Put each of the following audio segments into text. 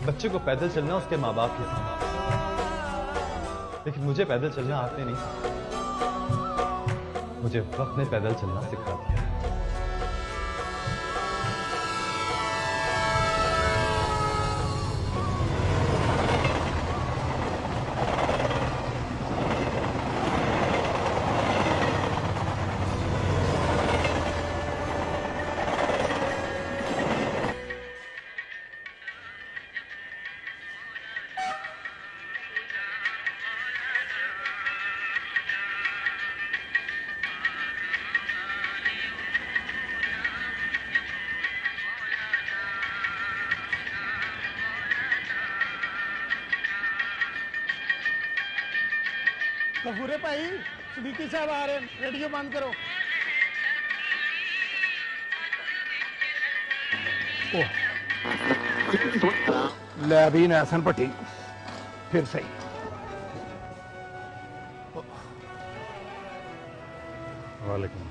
बच्चे को पैदल चलना उसके माँ बाप के साथ, लेकिन मुझे पैदल चलना आपने नहीं सिखाया, मुझे वक्त ने पैदल चलना सिखा दिया। गफूरे भाई, सिद्दीकी साहब आ रहे हैं, रेडियो बंद करो। ले अभी नहसन भट्टी फिर सही। वालेकुम।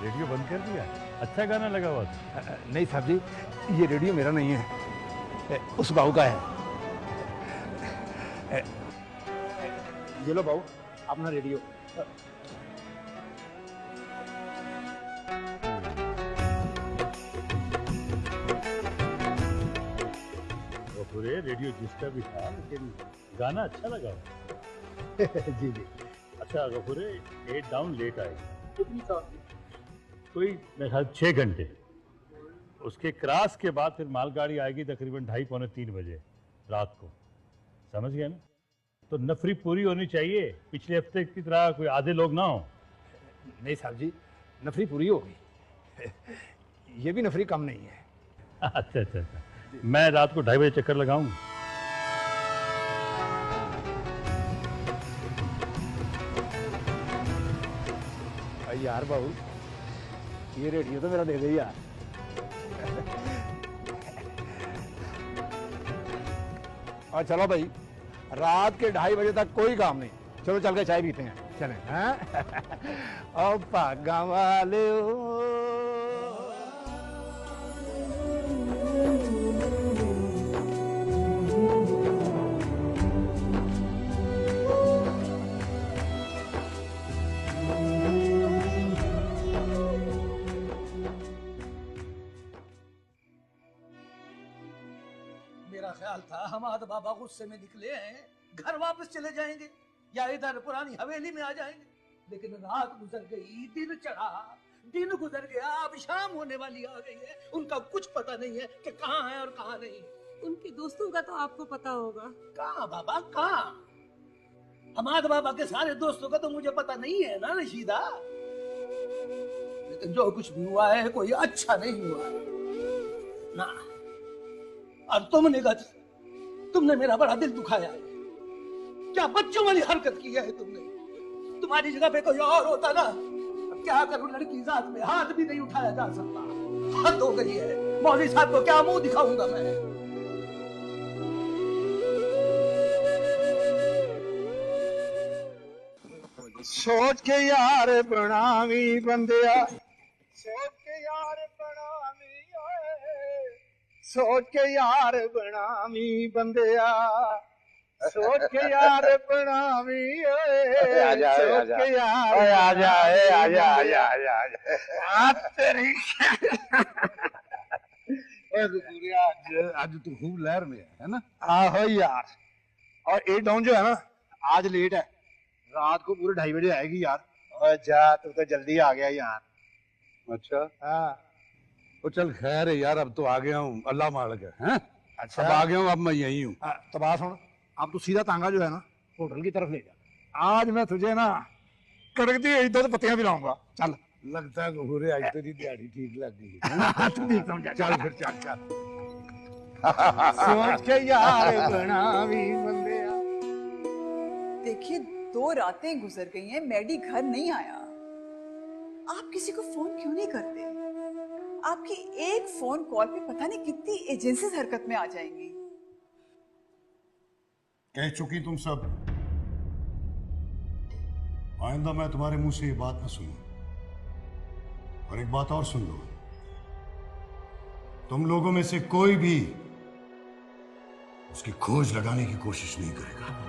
रेडियो बंद कर दिया? अच्छा गाना लगा हुआ था। नहीं साहब जी, ये रेडियो मेरा नहीं है, उस बाबू का है। ये लो बाबू अपना रेडियो। पूरे रेडियो जिसका भी था, लेकिन गाना अच्छा लगा। जी जी। अच्छा गफूरे, 8 डाउन लेट आएगी। कितनी कोई मेरे ख्याल 6 घंटे। उसके क्रॉस के बाद फिर मालगाड़ी आएगी तकरीबन 2:30 पौने 3 बजे रात को। समझ गए ना? तो नफरी पूरी होनी चाहिए, पिछले हफ्ते की तरह कोई आधे लोग ना हो। नहीं साहब जी, नफरी पूरी होगी। ये भी नफरी कम नहीं है। अच्छा अच्छा अच्छा, मैं रात को 2:30 बजे चक्कर लगाऊं। यार बाबू, ये रेडियो तो मेरा दे दे यार। और चलो भाई, रात के 2:30 बजे तक कोई काम नहीं, चलो चल के चाय पीते हैं, चलें। हाँ और भागा वाले था हमाद बाबा गुस्से में निकले हैं, घर वापस चले जाएंगे या इधर पुरानी हवेली में आ जाएंगे। लेकिन रात गुजर गई, दिन चढ़ा, दिन गुजर गया, अब शाम होने वाली आ गई है। उनका कुछ पता नहीं है कि कहाँ है और कहाँ नहीं। उनके दोस्तों का तो आपको पता होगा। कहाँ बाबा, कहाँ? हमाद बाबा के सारे दोस्तों का तो मुझे पता नहीं है ना रशीदा। लेकिन जो कुछ भी हुआ है कोई अच्छा नहीं हुआ ना। और तुमने मेरा बड़ा दिल दुखाया है। क्या बच्चों वाली हरकत की है तुमने? तुम्हारी जगह पे कोई और होता ना, अब क्या करूं, लड़की जात में हाथ भी नहीं उठाया जा सकता। हद हो गई है। मौलवी साहब को क्या मुंह दिखाऊंगा मैं? सोच के यार बनावी बंदिया, सोच के यार बनावी, सोच के यार बनावी बंदिया, सोच के यार बनावी, सोच के यार आजा आजा आजा आजा तेरी। आज तू खूब लहर में है ना? आहो यार। और 8 डाउन जो है ना, आज लेट है, रात को पूरे 2:30 बजे आएगी यार। और जा, तू तो जल्दी आ गया यार। अच्छा हाँ। तो चल खैर है यार, अब तो आ गया हूँ, अल्लाह मालिक है। अच्छा, अब आ गया हूँ, अब मैं यही हूँ। तो बात सुन, अब तू सीधा तांगा जो है ना होटल की तरफ ले जा। आज मैं तुझे ना कड़कती हुई 2 पत्तियां भी लाऊंगा। चल। लगता है गफूरे आज तेरी दिहाड़ी ठीक लग गई। तू ठीक समझा। चल फिर चल चल। सोच के यार बनावी बंदिया। देखिए, 2 रातें गुजर गई हैं, मैडी घर नहीं आया। आप किसी को फोन क्यों नहीं करते? आपकी एक फोन कॉल पे पता नहीं कितनी एजेंसीज हरकत में आ जाएंगी। कह चुकी तुम सब, आइंदा मैं तुम्हारे मुंह से ये बात न सुनूं। और एक बात और सुन लो, तुम लोगों में से कोई भी उसकी खोज लगाने की कोशिश नहीं करेगा।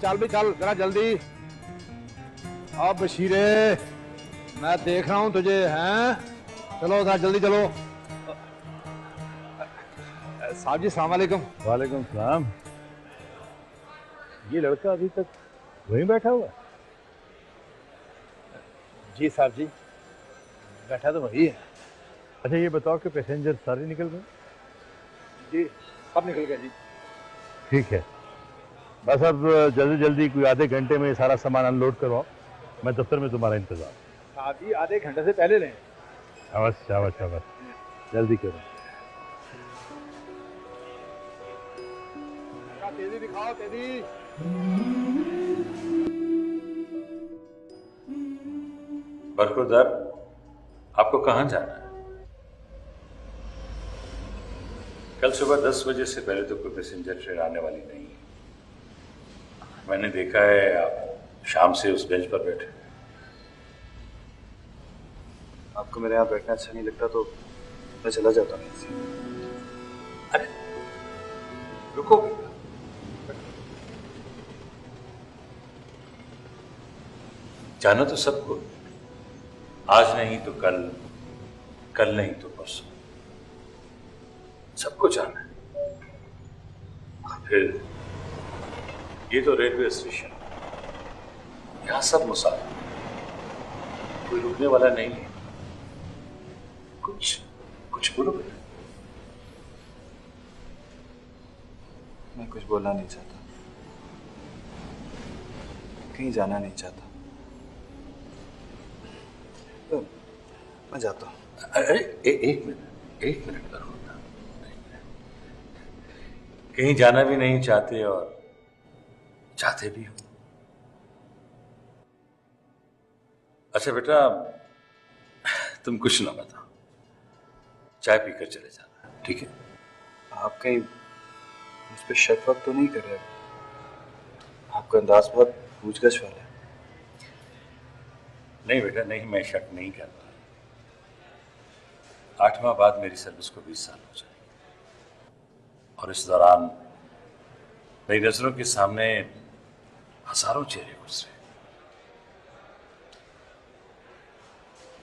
चल भी चल जरा जल्दी। अब बशीरे मैं देख रहा हूं तुझे, हैं? चलो जरा जल्दी चलो। साहब जी सलाम वालेकुम। वालेकुम सलाम। ये लड़का अभी तक वहीं बैठा हुआ है? जी साहब जी, बैठा तो वही है। अच्छा ये बताओ कि पैसेंजर सारे निकल गए? जी सब निकल गया जी। ठीक है, बस अब जल्दी जल्दी कोई आधे घंटे में सारा सामान अनलोड करवाओ, मैं दफ्तर में तुम्हारा इंतजार। साहब जी आधे घंटे से पहले लें। शाबाश शाबाश शाबाश, जल्दी करो। तेजी दिखाओ तेजी। बरखुरदार, आपको कहाँ जाना है? कल सुबह 10 बजे से पहले तो कोई पैसेंजर ट्रेन आने वाली नहीं है। मैंने देखा है आप शाम से उस बेंच पर बैठे। आपको मेरे यहाँ बैठना अच्छा नहीं लगता तो मैं चला जाता हूँ यहाँ से। अरे रुको, जाना तो सबको, आज नहीं तो कल, कल नहीं तो परसों, सबको जाना है। फिर ये तो रेलवे स्टेशन, यहां सब मुसाफिर, कोई रुकने वाला नहीं है। कुछ कुछ बोलो बेटा। मैं कुछ बोलना नहीं चाहता, कहीं जाना नहीं चाहता, तो मैं जाता हूँ। अरे एक मिनट करो, कहीं जाना भी नहीं चाहते और चाहते भी हो। अच्छा बेटा, तुम कुछ ना बताओ, चाय पीकर चले जाना, ठीक है? आप कहीं मुझ पर शक वक तो नहीं कर रहे? आपका अंदाज बहुत पूछगछ वाला है। नहीं बेटा नहीं, मैं शक नहीं कर रहा। 8वां बाद मेरी सर्विस को 20 साल हो जाएंगे और इस दौरान मेरी नजरों के सामने हजारों चेहरे गुजरे।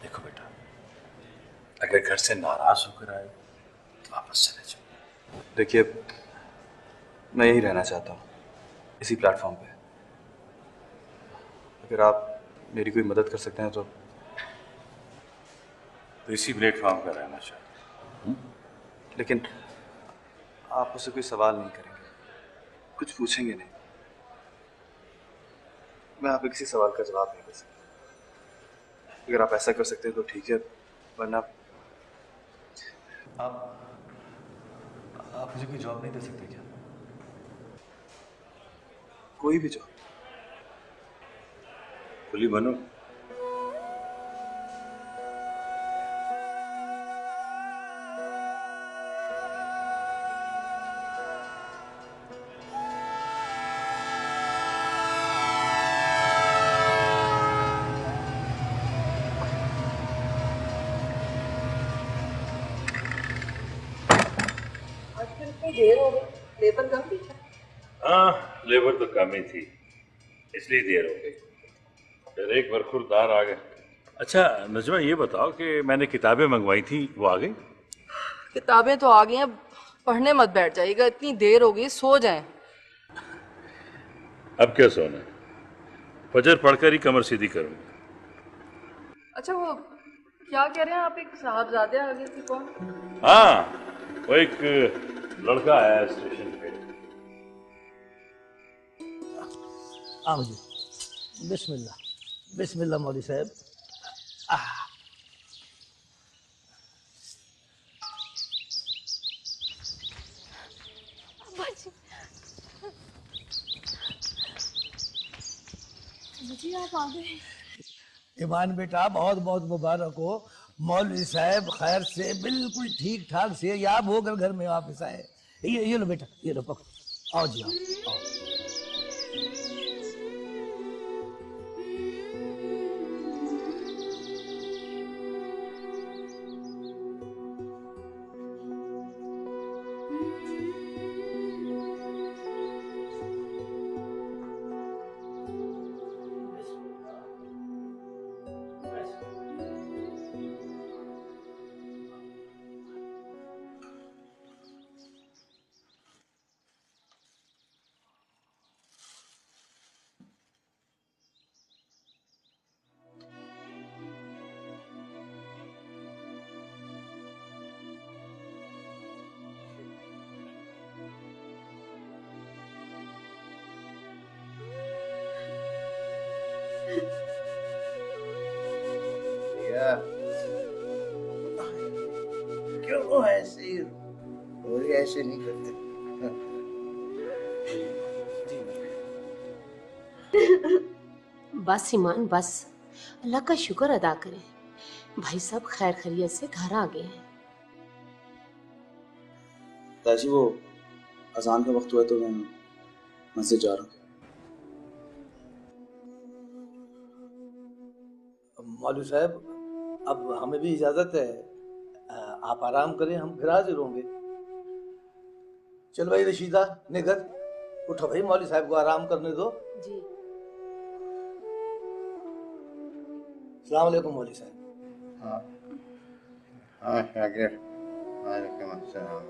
देखो बेटा, अगर घर से नाराज होकर आए तो वापस चले जाओ। देखिए मैं यही रहना चाहता हूँ, इसी प्लेटफॉर्म पे। अगर आप मेरी कोई मदद कर सकते हैं तो इसी प्लेटफॉर्म पर रहना चाहते हैं? लेकिन आप मुझसे कोई सवाल नहीं करेंगे, कुछ पूछेंगे नहीं। मैं आपके किसी सवाल का जवाब नहीं दे सकता। अगर आप ऐसा कर सकते हैं तो ठीक है, वरना आप मुझे कोई जॉब नहीं दे सकते क्या? कोई भी जॉब? कुली बनो। देर हो गई, लेबर कम थी। हाँ लेबर तो कम ही थी, इसलिए देर हो गई। फिर एक बरखुरदार आ गए। अच्छा नजमा ये बताओ कि मैंने किताबें मंगवाई थी, वो आ गई? किताबें तो आ गई हैं, पढ़ने मत बैठ जाइएगा, इतनी देर हो गई, सो जाएं। अब क्या सोना है, फजर पढ़कर ही कमर सीधी करूंगा। अच्छा वो क्या कह रहे हैं आप, एक साहबजादे आ गए थे, कौन? हाँ वो एक लड़का आया स्टेशन पे। आओ जी, बिस्मिल्लाह बिस्मिल्लाह मौलवी साहब। जी आप आ गए। ईमान बेटा बहुत बहुत मुबारक हो। मौलवी साहब खैर से बिल्कुल ठीक ठाक से याब होकर घर में वापस आए। ये लो बेटा, ये लो पकड़ो। आओ जी आओ। क्यों ऐसे और ऐसे नहीं करते? बस ईमान बस, अल्लाह का शुक्र अदा करें, भाई साहब खैर खैरियत से घर आ गए हैं। ताजी वो अजान का वक्त हुआ तो मैं मस्जिद जा रहा हूँ। मौलवी साहब अब हमें भी इजाजत है, आप आराम करें, हम फिर हाजिर होंगे। चल भाई रशीदा निगर, उठो भाई, मौलवी साहब को आराम करने दो। जी अस्सलाम वालेकुम मौलवी साहब। हाँ हाँ शागिर, वालेकुम अस्सलाम।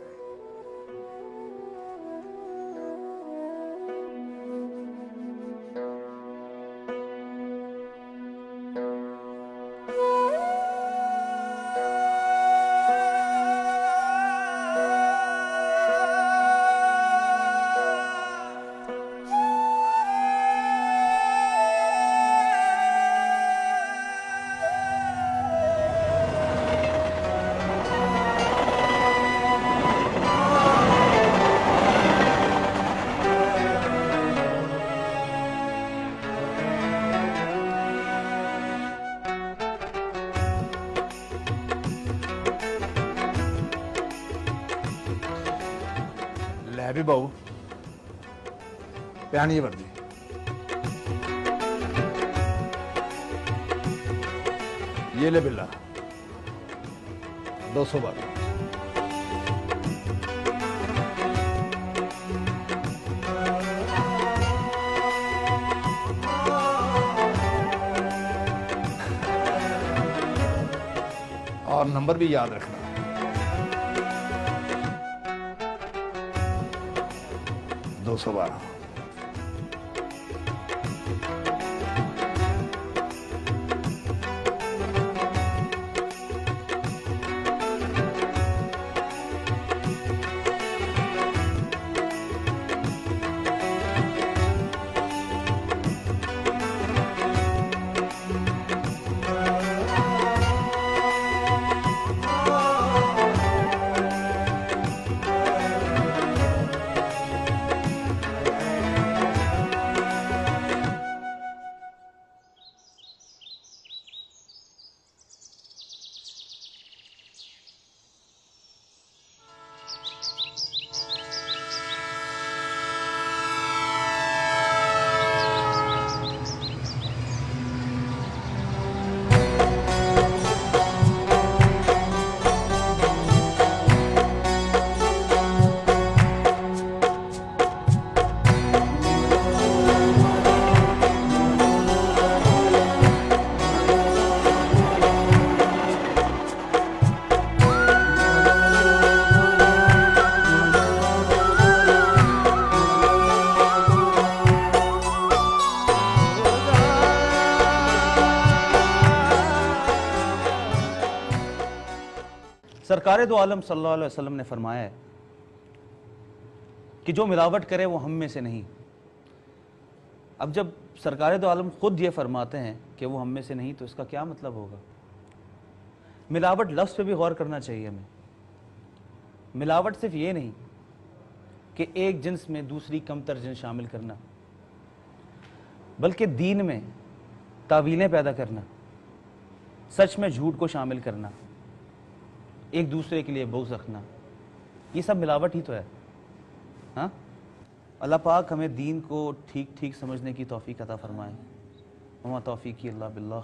ले भी बहू प्यानी वर्दी ये ले बिल्ला 212। और नंबर भी याद रखना 212। सरकार दो आलम सल्लल्लाहु अलैहि वसल्लम ने फरमाया है कि जो मिलावट करे वो हम में से नहीं। अब जब सरकार दो आलम खुद ये फरमाते हैं कि वो हम में से नहीं, तो इसका क्या मतलब होगा? मिलावट लफ्ज़ पे भी गौर करना चाहिए हमें। मिलावट सिर्फ ये नहीं कि एक जिन्स में दूसरी कमतर जिन्स शामिल करना, बल्कि दीन में तावीलें पैदा करना, सच में झूठ को शामिल करना, एक दूसरे के लिए बुग़्ज़ रखना, ये सब मिलावट ही तो है। हाँ, अल्लाह पाक हमें दीन को ठीक ठीक समझने की तौफीक अता फरमाए। वमा तौफीकी इल्ला बिल्लाह।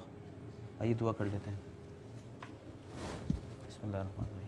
आइए दुआ कर लेते हैं। बिस्मिल्लाहिर्रहमानिर्रहीम।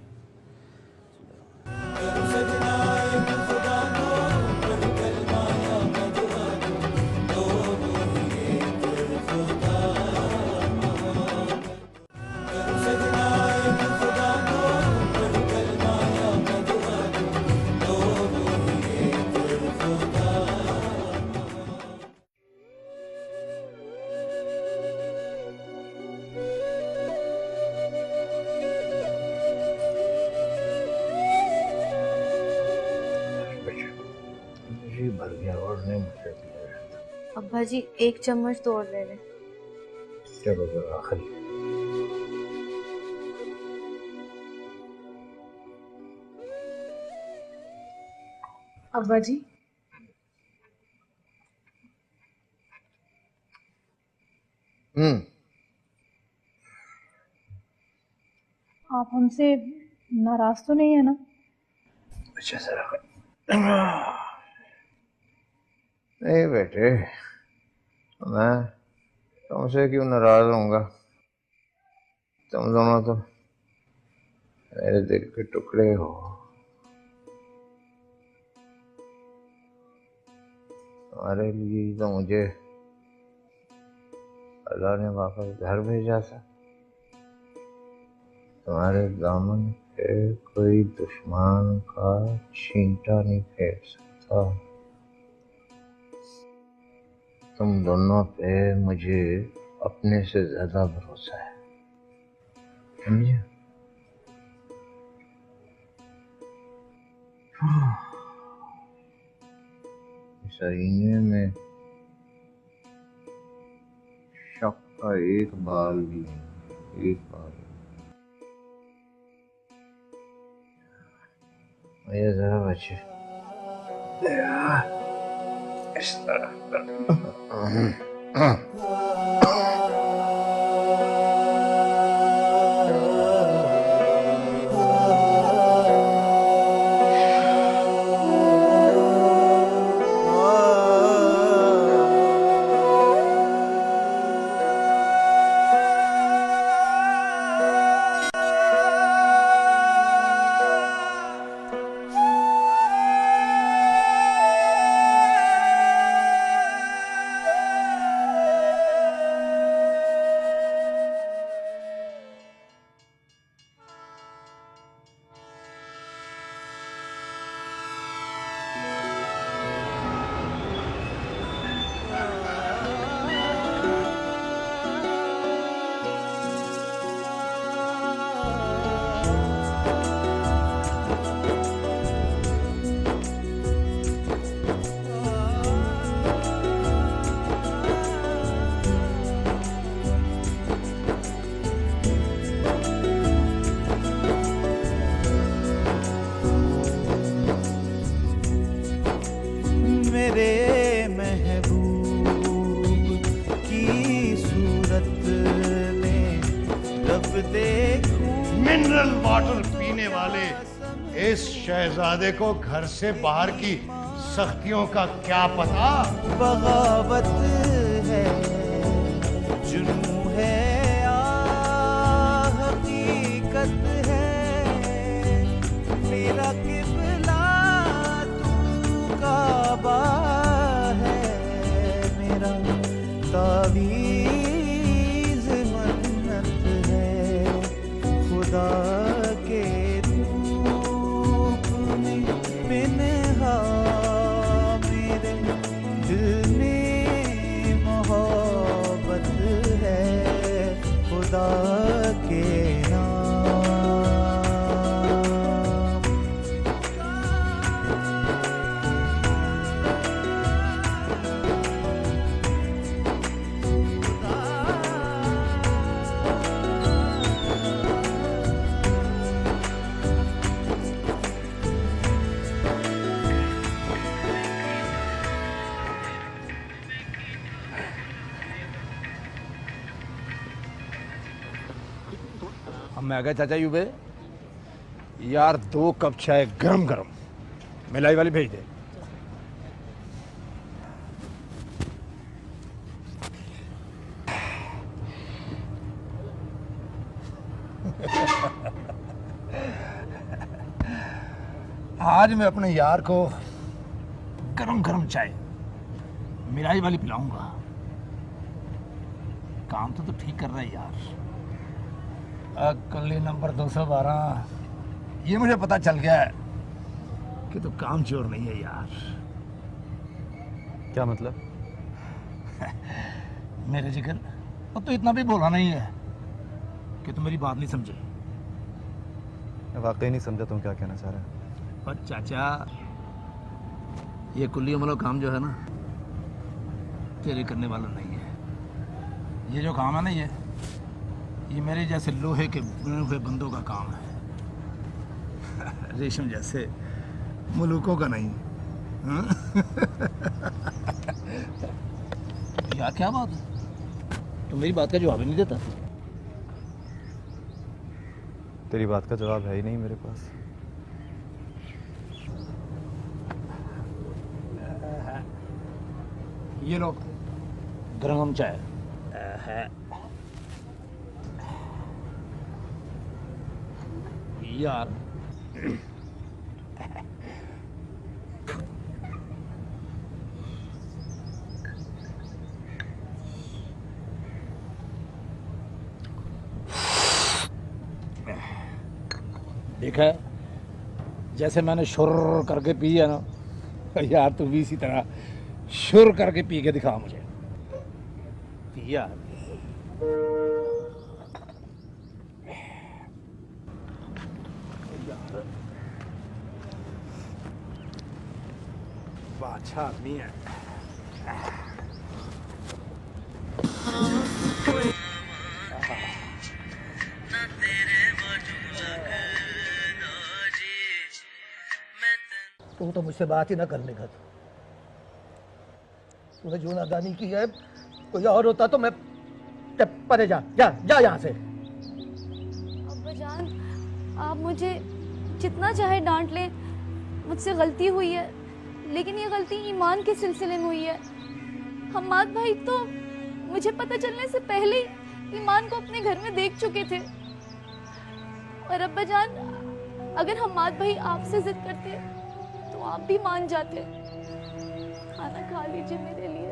भर गया और नहीं मुझे दिया। अब्बा जी एक चम्मच तो और ले लें। चलो जरा आखिरी। अब्बा जी आप हमसे नाराज तो नहीं है ना? अच्छा सर नहीं बेटे, मैं तुमसे क्यों नाराज होऊंगा? तुम दोनों तो मेरे दिल के टुकड़े हो। तुम्हारे लिए तो मुझे अल्लाह ने वापस घर भेजा था। तुम्हारे दामन पे कोई दुश्मन का छींटा नहीं फेर सकता। तुम दोनों पे मुझे अपने से ज्यादा भरोसा है, समझे? इस आईने में शक का एक बाल भी नहीं, एक बाल। ये जरा बच्चे इस तरफ मिनरल वाटर पीने वाले इस शहजादे को घर से बाहर की सख्तियों का क्या पता? बगावत है, जुनू है या हकीकत है, मेरा किबला तू काबा है, मेरा तावीज़ मन्नत है, खुदा के रूप में पिन्हा मेरे दिल में मोहब्बत है, खुदा के नाम। मैं आ गया चाचा यूबे। यार 2 कप चाय गरम गरम मिलाई वाली भेज दे। आज मैं अपने यार को गरम गरम चाय मिलाई वाली पिलाऊंगा। काम तो ठीक कर रहा है यार। कल्ली नंबर 212, ये मुझे पता चल गया है कि तो काम चोर नहीं है यार। क्या मतलब? मेरे जिगर, अब तो इतना भी बोला नहीं है कि तुम मेरी बात नहीं समझे। मैं वाकई नहीं समझा तुम क्या कहना चाह रहे हो। पर चाचा, ये कुल्ली वाला काम जो है ना, तेरे करने वाला नहीं है। ये जो काम है ना, ये मेरे जैसे लोहे के बुने हुए बंदों का काम है। रेशम जैसे मुल्कों का नहीं। हाँ? यार क्या बात है, तुम मेरी बात का जवाब ही नहीं देता। तेरी बात का जवाब है ही नहीं मेरे पास। ये लो गरम चाय। यार देखा है, जैसे मैंने शुर करके पी है ना, यार तू भी इसी तरह शुर करके पी के दिखा मुझे। पिया अच्छा आदमी है। तू तो मुझसे बात ही ना करने का। तूने जो नादानी की है, कोई और होता तो मैं परे जा जा जा यहाँ से। अब्बाजान, आप मुझे जितना चाहे डांट लें, मुझसे गलती हुई है, लेकिन ये गलती ईमान के सिलसिले में हुई है। हम्माद भाई तो मुझे पता चलने से पहले ही ईमान को अपने घर में देख चुके थे। और अब्बाजान, अगर हम्माद भाई आपसे जिद करते तो आप भी मान जाते। खाना खा लीजिए मेरे लिए।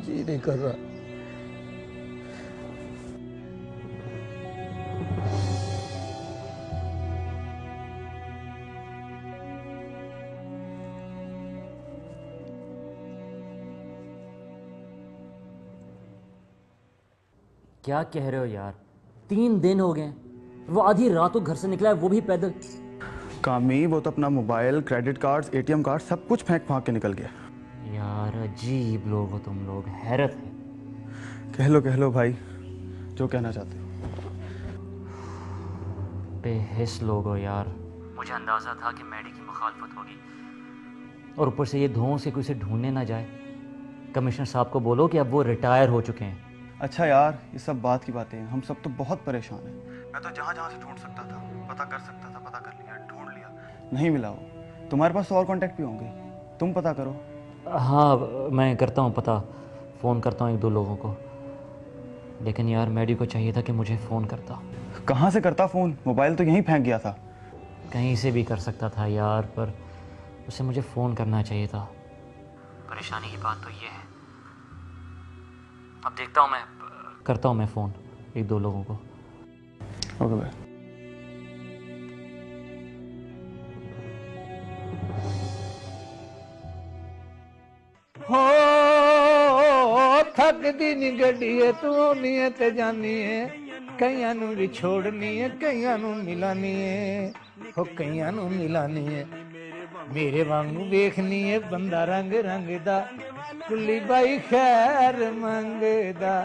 जी नहीं कर रहा। क्या कह रहे हो यार? 3 दिन हो गए, वो आधी रात को घर से निकला है, वो भी पैदल। कामी, वो तो अपना mobile, credit cards, ATM card सब कुछ फेंक फांक के निकल गया। यार अजीब लोग हो तुम लोग, हैरत है। कह लो भाई, जो कहना चाहते हो। बेहिस लोग हो यार। मुझे अंदाजा था कि मैडी की मुखालफत होगी, और ऊपर से ये धुओं से कोई से ढूंढने ना जाए। कमिश्नर साहब को बोलो कि अब वो रिटायर हो चुके हैं। अच्छा यार, ये सब बात की बातें हैं, हम सब तो बहुत परेशान हैं। मैं तो जहाँ जहाँ से ढूंढ सकता था, पता कर सकता था, पता कर लिया, ढूंढ लिया, नहीं मिला वो। तुम्हारे पास तो और कांटेक्ट भी होंगे, तुम पता करो। हाँ, मैं करता हूँ पता, फ़ोन करता हूँ 1-2 लोगों को। लेकिन यार मैडी को चाहिए था कि मुझे फ़ोन करता। कहाँ से करता फ़ोन? मोबाइल तो यहीं फेंक गया था। कहीं से भी कर सकता था यार, पर उसे मुझे फ़ोन करना चाहिए था। परेशानी की बात तो ये है। अब देखता हूँ, मैं करता हूँ मैं फ़ोन 1-2 लोगों को। ओके भाई। हो थकदी नी गड्डीए तू नी ते जानी है, कईयां नू भी छोड़नी है, कईयां नू मिलानी है, हो कईयां नू मिलानी है। मेरे वांगू वेखनी है बंदा रंग रंग दा कुल्ली बाई खैर मंगदा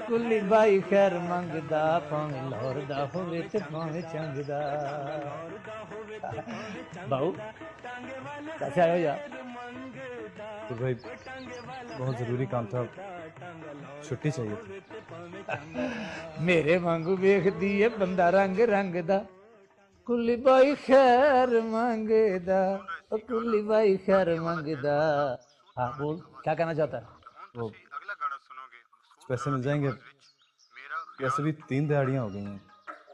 कुल्ली बाई खैर मंगदा भावें लाहौर दा होवे ते भावें चंगदा। बाऊ कैसे आए हो यार? तो भाई बहुत ज़रूरी काम था, छुट्टी चाहिए थी। मेरे वांगू वेखदी है बंदा रंग रंग दा कुल्ली बाई खैर मंगदा कुल्ली बाई खैर मंगदा। हाँ बोल, क्या कहना चाहता है? वो पैसे मिल जाएंगे? वैसे भी 3 दिहाड़ियाँ हो गई हैं।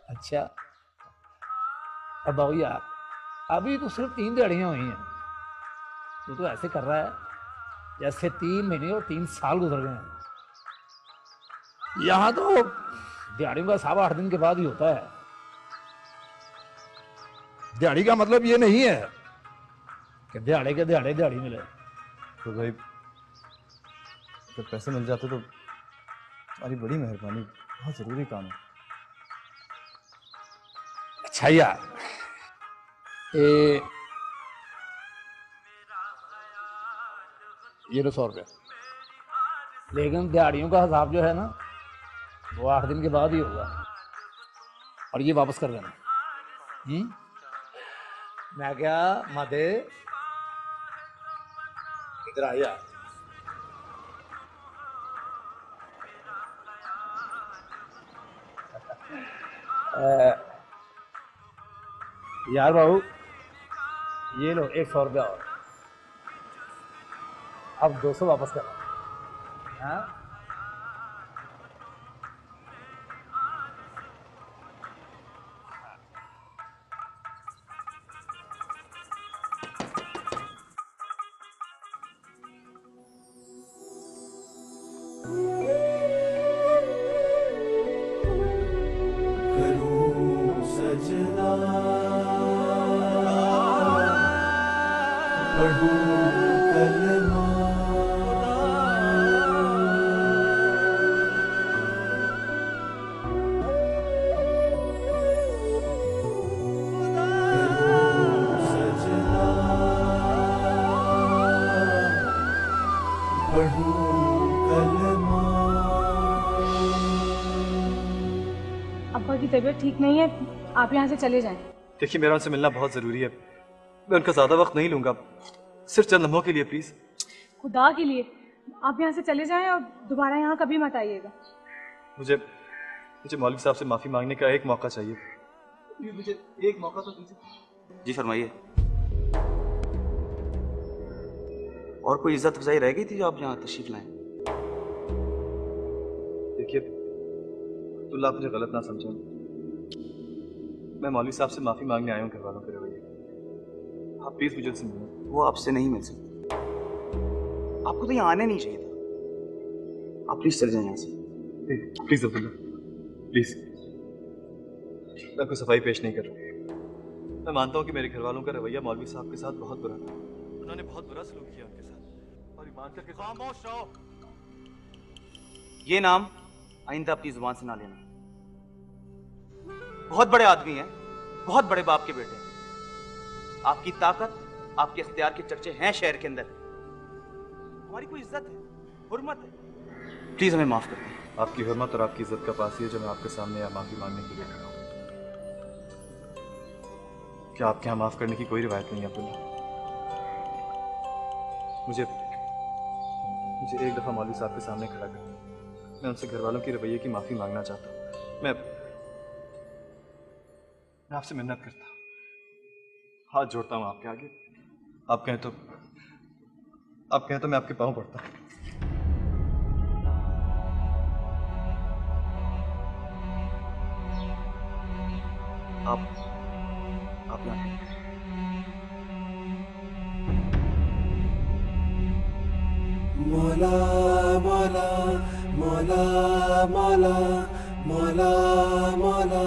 अच्छा अब बाबू यार, अभी तो सिर्फ 3 दिहाड़ियाँ हुई हैं, तू तो ऐसे कर रहा है जैसे 3 महीने और 3 साल गुजर गए हैं। यहाँ तो दिहाड़ियों का हिसाब 8 दिन के बाद ही होता है। दिहाड़ी का मतलब ये नहीं है कि दिहाड़े के दिहाड़े दिहाड़ी मिले। तो भाई तो पैसे मिल जाते तो तुम्हारी बड़ी मेहरबानी, बहुत ज़रूरी काम है। अच्छा यार, ये लो 100 रुपया, लेकिन दिहाड़ियों का हिसाब जो है ना वो 8 दिन के बाद ही होगा, और ये वापस कर देना। मैं क्या मादे इधर आया। यार बाबू ये लो 100 रुपया और, अब 200 वापस कर। हाँ अब्बा की तबीयत ठीक नहीं है, आप यहाँ से चले जाएं। देखिए मेरा उनसे मिलना बहुत ज़रूरी है, मैं उनका ज़्यादा वक्त नहीं लूँगा, सिर्फ चंद लम्हों के लिए प्लीज़। खुदा के लिए आप यहाँ से चले जाएं और दोबारा यहाँ कभी मत आइएगा। मुझे मौलवी साहब से माफ़ी मांगने का एक मौका चाहिए, मुझे एक मौका तो दीजिए। जी फरमाइए। और कोई इज्जत अफजाई रह गई थी जो आप यहाँ तशरीफ लाएं? देखिए अब्दुल्ला, आप मुझे गलत ना समझें, मैं मौलवी साहब से माफ़ी मांगने आया हूँ घर वालों के रवैये। आप प्लीज़ मुझे उनसे मिलें। वो आपसे नहीं मिल सकते, आपको तो यहाँ आना नहीं चाहिए था। आप प्लीज़ चले जाएं यहाँ से। प्लीज़ अब्दुल्ला प्लीज़, मैं कोई सफाई पेश नहीं कर रहा। मैं मानता हूँ कि मेरे घर वालों का रवैया मौलवी साहब के साथ बहुत बुरा था, उन्होंने बहुत बुरा सलूक किया उनके साथ, और ईमान करके खामोश रहो। ये नाम आइंदा अपनी जुबान से ना लेना। बहुत बड़े आदमी हैं, बहुत बड़े बाप के बेटे हैं। आपकी ताकत, आपके इख्तियार के चर्चे हैं शहर के अंदर। हमारी कोई इज्जत है, हुर्मत है, प्लीज हमें माफ कर दें। आपकी हुर्मत और आपकी इज्जत का पास ही है जो मैं आपके सामने यहाँ माफी मांगने के लिए खड़ा हूँ। क्या आपके यहाँ माफ करने की कोई रिवायत नहीं है अब्दुल्ला? मुझे एक दफा मौलवी साहब के सामने खड़ा कर, मैं उनसे घर वालों की रवैये की माफी मांगना चाहता हूँ। मैं आपसे मिन्नत करता हूँ, हाथ जोड़ता हूँ आपके आगे। आप कहें तो मैं आपके पाँव पड़ता हूँ। आप यहाँ मौला मौला मौला मौला मौला मौला